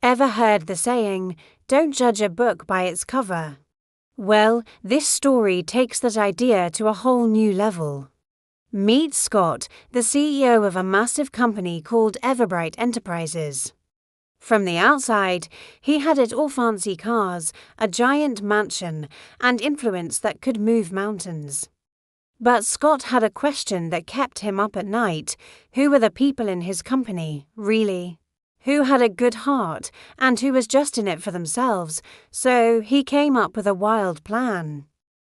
Ever heard the saying, "Don't judge a book by its cover"? Well, this story takes that idea to a whole new level. Meet Scott, the CEO of a massive company called Everbright Enterprises. From the outside, he had it all: fancy cars, a giant mansion, and influence that could move mountains. But Scott had a question that kept him up at night. Who were the people in his company, really? Who had a good heart, and who was just in it for themselves? So he came up with a wild plan.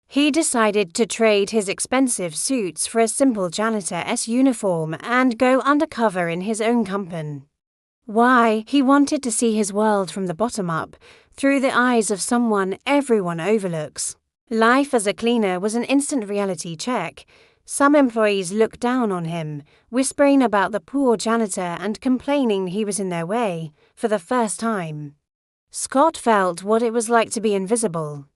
He decided to trade his expensive suits for a simple janitor's uniform and go undercover in his own company. Why? He wanted to see his world from the bottom up, through the eyes of someone everyone overlooks. Life as a cleaner was an instant reality check. Some employees looked down on him, whispering about the poor janitor and complaining he was in their way, for the first time. Scott felt what it was like to be invisible.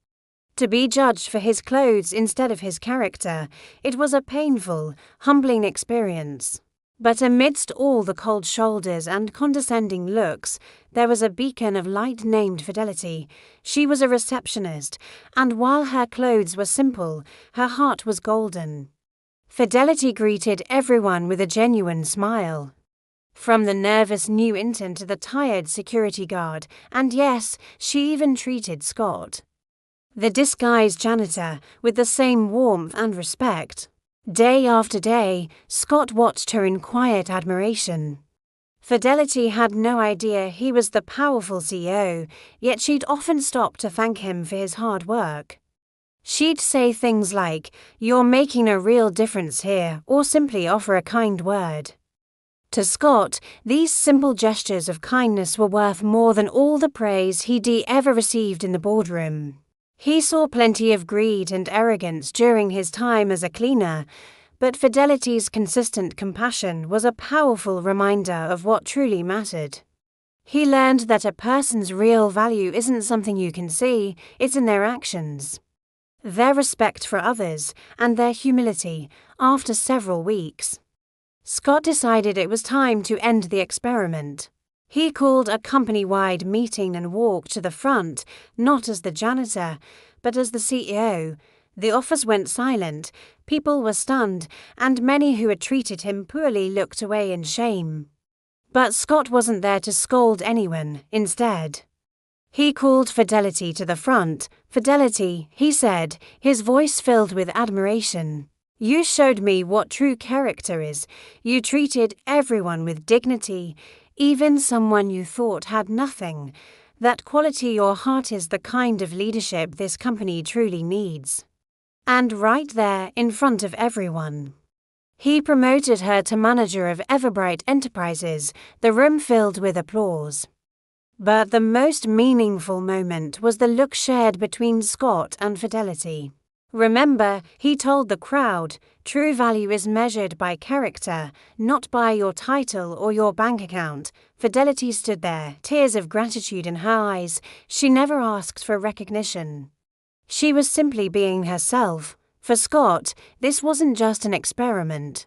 To be judged for his clothes instead of his character. It was a painful, humbling experience. But amidst all the cold shoulders and condescending looks, there was a beacon of light named Fidelity. She was a receptionist, and while her clothes were simple, her heart was golden. Fidelity greeted everyone with a genuine smile. From the nervous new intern to the tired security guard, and yes, she even treated Scott, the disguised janitor, with the same warmth and respect. Day after day, Scott watched her in quiet admiration. Fidelity had no idea he was the powerful CEO, yet she'd often stop to thank him for his hard work. She'd say things like, "You're making a real difference here," or simply offer a kind word. To Scott, these simple gestures of kindness were worth more than all the praise he'd ever received in the boardroom. He saw plenty of greed and arrogance during his time as a cleaner, but Fidelity's consistent compassion was a powerful reminder of what truly mattered. He learned that a person's real value isn't something you can see, it's in their actions, their respect for others, and their humility. After several weeks, Scott decided it was time to end the experiment. He called a company-wide meeting and walked to the front, not as the janitor, but as the CEO. The office went silent, people were stunned, and many who had treated him poorly looked away in shame. But Scott wasn't there to scold anyone. Instead, he called Fidelity to the front. "Fidelity," he said, his voice filled with admiration. "You showed me what true character is. You treated everyone with dignity, even someone you thought had nothing. That quality or heart is the kind of leadership this company truly needs." And right there, in front of everyone, he promoted her to manager of Everbright Enterprises. The room filled with applause. But the most meaningful moment was the look shared between Scott and Fidelity. Remember, he told the crowd, true value is measured by character, not by your title or your bank account. Fidelity stood there, tears of gratitude in her eyes. She never asked for recognition. She was simply being herself. For Scott, this wasn't just an experiment.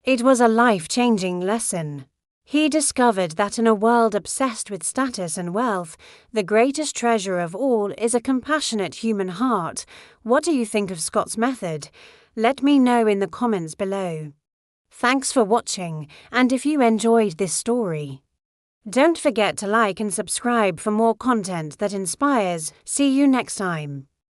It was a life-changing lesson. He discovered that in a world obsessed with status and wealth, the greatest treasure of all is a compassionate human heart. What do you think of Scott's method? Let me know in the comments below. Thanks for watching, and if you enjoyed this story, don't forget to like and subscribe for more content that inspires. See you next time.